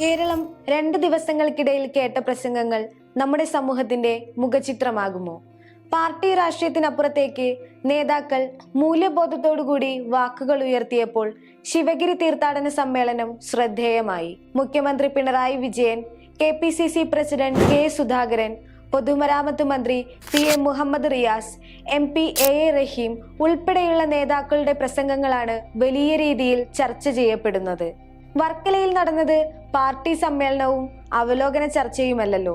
കേരളം 2 ദിവസങ്ങൾക്കിടയിൽ കേട്ട പ്രസംഗങ്ങൾ നമ്മുടെ സമൂഹത്തിന്റെ മുഖചിത്രമാകുമോ? പാർട്ടി രാഷ്ട്രീയത്തിനപ്പുറത്തേക്ക് നേതാക്കൾ മൂല്യബോധത്തോടുകൂടി വാക്കുകൾ ഉയർത്തിയപ്പോൾ ശിവഗിരി തീർത്ഥാടന സമ്മേളനം ശ്രദ്ധേയമായി. മുഖ്യമന്ത്രി Pinarayi Vijayan, KPCC president K Sudhakaran, പൊതുമരാമത്ത് മന്ത്രി PM Muhammad Riyas, MP AA റഹീം ഉൾപ്പെടെയുള്ള നേതാക്കളുടെ പ്രസംഗങ്ങളാണ് വലിയ രീതിയിൽ ചർച്ച ചെയ്യപ്പെടുന്നത്. വർക്കലയിൽ നടന്നത് പാർട്ടി സമ്മേളനവും അവലോകന ചർച്ചയുമല്ലല്ലോ.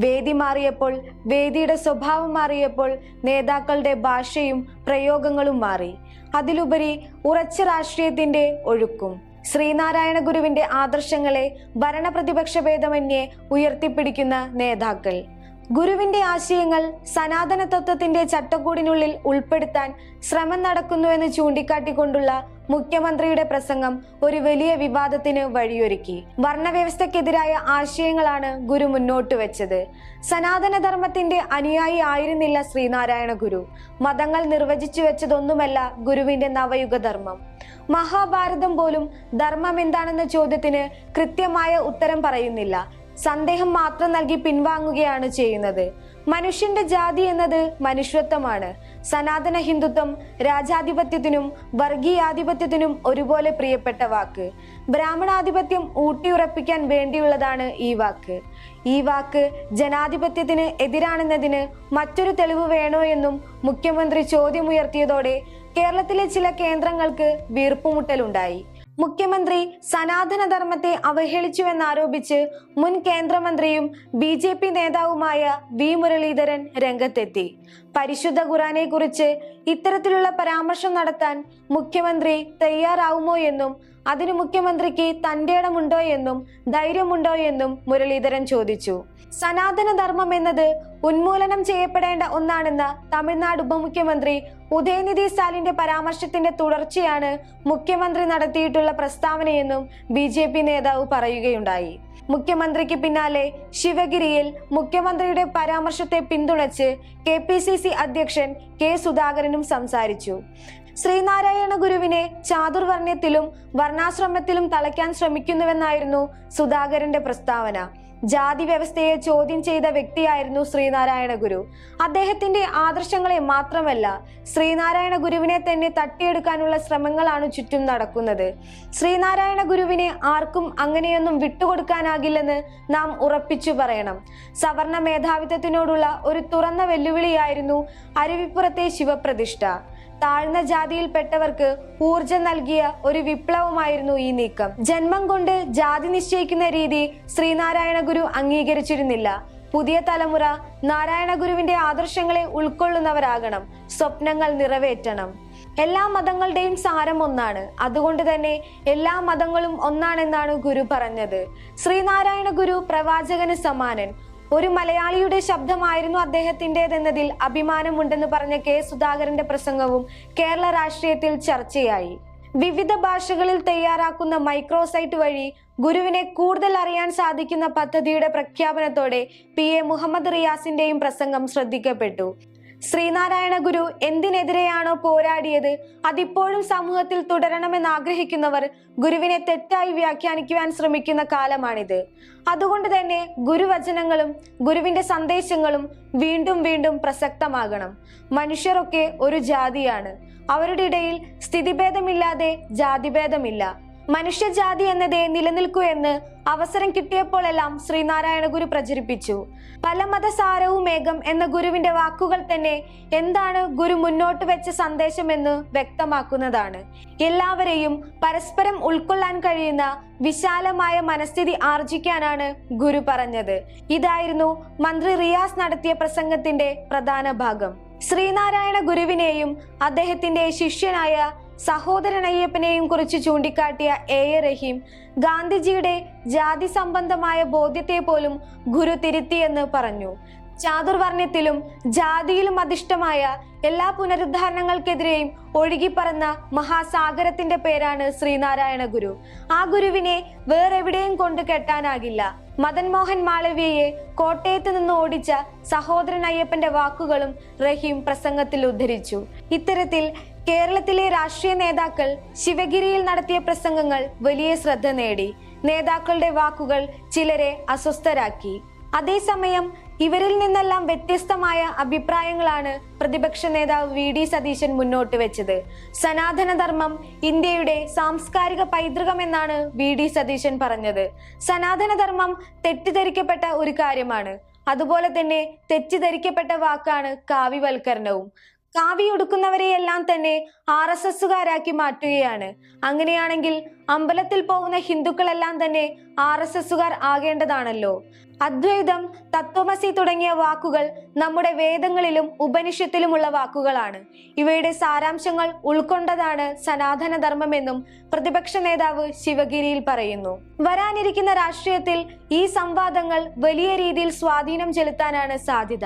വേദി മാറിയപ്പോൾ, വേദിയുടെ സ്വഭാവം മാറിയപ്പോൾ നേതാക്കളുടെ ഭാഷയും പ്രയോഗങ്ങളും മാറി. അതിലുപരി ഉറച്ച രാഷ്ട്രീയത്തിന്റെ ഒഴുക്കും. ശ്രീനാരായണ ഗുരുവിന്റെ ആദർശങ്ങളെ ഭരണപ്രതിപക്ഷ ഭേദമന്യേ ഉയർത്തിപ്പിടിക്കുന്ന നേതാക്കൾ. ഗുരുവിന്റെ ആശയങ്ങൾ സനാതന തത്വത്തിന്റെ ചട്ടക്കൂടിനുള്ളിൽ ഉൾപ്പെടുത്താൻ ശ്രമം നടക്കുന്നുവെന്ന് ചൂണ്ടിക്കാട്ടിക്കൊണ്ടുള്ള മുഖ്യമന്ത്രിയുടെ പ്രസംഗം ഒരു വലിയ വിവാദത്തിന് വഴിയൊരുക്കി. വർണ്ണവ്യവസ്ഥക്കെതിരായ ആശയങ്ങളാണ് ഗുരു മുന്നോട്ട് വെച്ചത്. സനാതനധർമ്മത്തിന്റെ അനുയായി ആയിരുന്നില്ല ശ്രീനാരായണ ഗുരു. മതങ്ങൾ നിർവചിച്ചു വെച്ചതൊന്നുമല്ല ഗുരുവിന്റെ നവയുഗ ധർമ്മം. മഹാഭാരതം പോലും ധർമ്മം എന്താണെന്ന ചോദ്യത്തിന് കൃത്യമായ ഉത്തരം പറയുന്നില്ല. സന്ദേഹം മാത്രം നൽകി പിൻവാങ്ങുകയാണ് ചെയ്യുന്നത്. മനുഷ്യന്റെ ജാതി എന്നത് മനുഷ്യത്വമാണ്. സനാതന ഹിന്ദുത്വം രാജാധിപത്യത്തിനും വർഗീയാധിപത്യത്തിനും ഒരുപോലെ പ്രിയപ്പെട്ട വാക്ക്. ബ്രാഹ്മണാധിപത്യം ഊട്ടിയുറപ്പിക്കാൻ വേണ്ടിയുള്ളതാണ് ഈ വാക്ക്. ഈ വാക്ക് ജനാധിപത്യത്തിന് എതിരാണെന്നതിന് മറ്റൊരു തെളിവ് വേണോ എന്നും മുഖ്യമന്ത്രി ചോദ്യമുയർത്തിയതോടെ കേരളത്തിലെ ചില കേന്ദ്രങ്ങൾക്ക് വീർപ്പുമുട്ടലുണ്ടായി. മുഖ്യമന്ത്രി സനാതനധർമ്മത്തെ അവഹേളിച്ചുവെന്നാരോപിച്ച് മുൻ കേന്ദ്രമന്ത്രിയും BJP നേതാവുമായ V മുരളീധരൻ രംഗത്തെത്തി. പരിശുദ്ധ ഖുറാനെ കുറിച്ച് ഇത്തരത്തിലുള്ള പരാമർശം നടത്താൻ മുഖ്യമന്ത്രി തയ്യാറാവുമോ എന്നും അതിന് മുഖ്യമന്ത്രിക്ക് തന്റെ ഇടമുണ്ടോ എന്നും ധൈര്യമുണ്ടോ എന്നും മുരളീധരൻ ചോദിച്ചു. സനാതനധർമ്മം എന്നത് ഉന്മൂലനം ചെയ്യപ്പെടേണ്ട ഒന്നാണെന്ന തമിഴ്നാട് ഉപമുഖ്യമന്ത്രി ഉദയനിധി സ്റ്റാലിന്റെ പരാമർശത്തിന്റെ തുടർച്ചയാണ് മുഖ്യമന്ത്രി നടത്തിയിട്ടുള്ള പ്രസ്താവനയെന്നും BJP നേതാവ് പറയുകയുണ്ടായി. മുഖ്യമന്ത്രിക്ക് പിന്നാലെ ശിവഗിരിയിൽ മുഖ്യമന്ത്രിയുടെ പരാമർശത്തെ പിന്തുണച്ച് KPCC അധ്യക്ഷൻ K സുധാകരനും സംസാരിച്ചു. ശ്രീനാരായണ ഗുരുവിനെ ചാതുർവർണ്ണ്യത്തിലും വർണ്ണാശ്രമത്തിലും തളയ്ക്കാൻ ശ്രമിക്കുന്നുവെന്നായിരുന്നു സുധാകരന്റെ പ്രസ്താവന. ജാതി വ്യവസ്ഥയെ ചോദ്യം ചെയ്ത വ്യക്തിയായിരുന്നു ശ്രീനാരായണ ഗുരു. അദ്ദേഹത്തിന്റെ ആദർശങ്ങളെ മാത്രമല്ല, ശ്രീനാരായണ ഗുരുവിനെ തന്നെ തട്ടിയെടുക്കാനുള്ള ശ്രമങ്ങളാണ് ചുറ്റും നടക്കുന്നത്. ശ്രീനാരായണ ഗുരുവിനെ ആർക്കും അങ്ങനെയൊന്നും വിട്ടുകൊടുക്കാനാകില്ലെന്ന് നാം ഉറപ്പിച്ചു പറയണം. സവർണ മേധാവിത്വത്തിനോടുള്ള ഒരു തുറന്ന വെല്ലുവിളിയായിരുന്നു അരുവിപ്പുറത്തെ ശിവപ്രതിഷ്ഠ. താഴ്ന്ന ജാതിയിൽപ്പെട്ടവർക്ക് ഊർജം നൽകിയ ഒരു വിപ്ലവമായിരുന്നു ഈ നീക്കം. ജന്മം കൊണ്ട് ജാതി നിശ്ചയിക്കുന്ന രീതി ശ്രീനാരായണ ഗുരു അംഗീകരിച്ചിരുന്നില്ല. പുതിയ തലമുറ നാരായണ ഗുരുവിന്റെ ആദർശങ്ങളെ ഉൾക്കൊള്ളുന്നവരാകണം. സ്വപ്നങ്ങൾ നിറവേറ്റണം. എല്ലാ മതങ്ങളുടെയും സാരം ഒന്നാണ്. അതുകൊണ്ട് തന്നെ എല്ലാ മതങ്ങളും ഒന്നാണെന്നാണ് ഗുരു പറഞ്ഞത്. ശ്രീനാരായണ ഗുരു പ്രവാചകന് സമാനൻ. ഒരു മലയാളിയുടെ ശബ്ദമായിരുന്നു അദ്ദേഹത്തിൻ്റെതെന്നതിൽ അഭിമാനമുണ്ടെന്ന് പറഞ്ഞ K സുധാകരന്റെ പ്രസംഗവും കേരള രാഷ്ട്രീയത്തിൽ ചർച്ചയായി. വിവിധ ഭാഷകളിൽ തയ്യാറാക്കുന്ന മൈക്രോസൈറ്റ് വഴി ഗുരുവിനെ കൂടുതൽ അറിയാൻ സാധിക്കുന്ന പദ്ധതിയുടെ പ്രഖ്യാപനത്തോടെ PA മുഹമ്മദ് റിയാസിന്റെയും പ്രസംഗം ശ്രദ്ധിക്കപ്പെട്ടു. ശ്രീനാരായണ ഗുരു എന്തിനെതിരെയാണോ പോരാടിയത് അതിപ്പോഴും സമൂഹത്തിൽ തുടരണമെന്ന് ആഗ്രഹിക്കുന്നവർ ഗുരുവിനെ തെറ്റായി വ്യാഖ്യാനിക്കുവാൻ ശ്രമിക്കുന്ന കാലമാണിത്. അതുകൊണ്ട് തന്നെ ഗുരുവചനങ്ങളും ഗുരുവിന്റെ സന്ദേശങ്ങളും വീണ്ടും വീണ്ടും പ്രസക്തമാകണം. മനുഷ്യരൊക്കെ ഒരു ജാതിയാണ്. അവരുടെ ഇടയിൽ സ്ഥിതിഭേദമില്ലാതെ ജാതിഭേദമില്ല. മനുഷ്യജാതി എന്നതേ നിലനിൽക്കൂ എന്ന് അവസരം കിട്ടിയപ്പോഴെല്ലാം ശ്രീനാരായണ ഗുരു പ്രചരിപ്പിച്ചു. പല മതസാരവും ഏകം എന്ന ഗുരുവിന്റെ വാക്കുകൾ തന്നെ എന്താണ് ഗുരു മുന്നോട്ട് വെച്ച സന്ദേശമെന്ന് വ്യക്തമാക്കുന്നതാണ്. എല്ലാവരെയും പരസ്പരം ഉൾക്കൊള്ളാൻ കഴിയുന്ന വിശാലമായ മനസ്ഥിതി ആർജിക്കാനാണ് ഗുരു പറഞ്ഞത്. ഇതായിരുന്നു മന്ത്രി റിയാസ് നടത്തിയ പ്രസംഗത്തിന്റെ പ്രധാന ഭാഗം. ശ്രീനാരായണ ഗുരുവിനെയും അദ്ദേഹത്തിന്റെ ശിഷ്യനായ സഹോദരൻ അയ്യപ്പനെയും കുറിച്ച് ചൂണ്ടിക്കാട്ടിയ AA റഹീം ഗാന്ധിജിയുടെ ജാതി സംബന്ധമായ ബോധ്യത്തെ പോലും ഗുരു തിരുത്തിയെന്ന് പറഞ്ഞു. ചാതുർവർണ്ണ്യത്തിലും ജാതിയിലും അധിഷ്ഠമായ എല്ലാ പുനരുദ്ധാരണങ്ങൾക്കെതിരെയും ഒഴുകിപ്പറന്ന മഹാസാഗരത്തിന്റെ പേരാണ് ശ്രീനാരായണ ഗുരു. ആ ഗുരുവിനെ വേറെവിടെയും കൊണ്ട് കെട്ടാനാകില്ല. മദൻ മോഹൻ മാളവ്യയെ കോട്ടയത്ത് നിന്ന് ഓടിച്ച സഹോദരൻ അയ്യപ്പന്റെ വാക്കുകളും റഹീം പ്രസംഗത്തിൽ ഉദ്ധരിച്ചു. ഇത്തരത്തിൽ കേരളത്തിലെ രാഷ്ട്രീയ നേതാക്കൾ ശിവഗിരിയിൽ നടത്തിയ പ്രസംഗങ്ങൾ വലിയ ശ്രദ്ധ നേടി. നേതാക്കളുടെ വാക്കുകൾ ചിലരെ അസ്വസ്ഥരാക്കി. അതേസമയം ഇവരിൽ നിന്നെല്ലാം വ്യത്യസ്തമായ അഭിപ്രായങ്ങളാണ് പ്രതിപക്ഷ നേതാവ് വി.ഡി. സതീശൻ മുന്നോട്ട് വെച്ചത്. സനാതനധർമ്മം ഇന്ത്യയുടെ സാംസ്കാരിക പൈതൃകം എന്നാണ് വി.ഡി. സതീശൻ പറഞ്ഞത്. സനാതനധർമ്മം തെറ്റിദ്ധരിക്കപ്പെട്ട ഒരു കാര്യമാണ്. അതുപോലെ തന്നെ തെറ്റിദ്ധരിക്കപ്പെട്ട വാക്കാണ് കാവ്യവൽക്കരണവും. കാവി ഉടുക്കുന്നവരെയെല്ലാം തന്നെ RSSകാരാക്കി മാറ്റുകയാണ്. അങ്ങനെയാണെങ്കിൽ അമ്പലത്തിൽ പോകുന്ന ഹിന്ദുക്കളെല്ലാം തന്നെ RSSകാർ ആകേണ്ടതാണല്ലോ. അദ്വൈതം, തത്വമസി തുടങ്ങിയ വാക്കുകൾ നമ്മുടെ വേദങ്ങളിലും ഉപനിഷത്തിലുമുള്ള വാക്കുകളാണ്. ഇവയുടെ സാരാംശങ്ങൾ ഉൾക്കൊണ്ടതാണ് സനാതനധർമ്മമെന്നും പ്രതിപക്ഷ നേതാവ് ശിവഗിരിയിൽ പറയുന്നു. വരാനിരിക്കുന്ന രാഷ്ട്രീയത്തിൽ ഈ സംവാദങ്ങൾ വലിയ രീതിയിൽ സ്വാധീനം ചെലുത്താനാണ് സാധ്യത.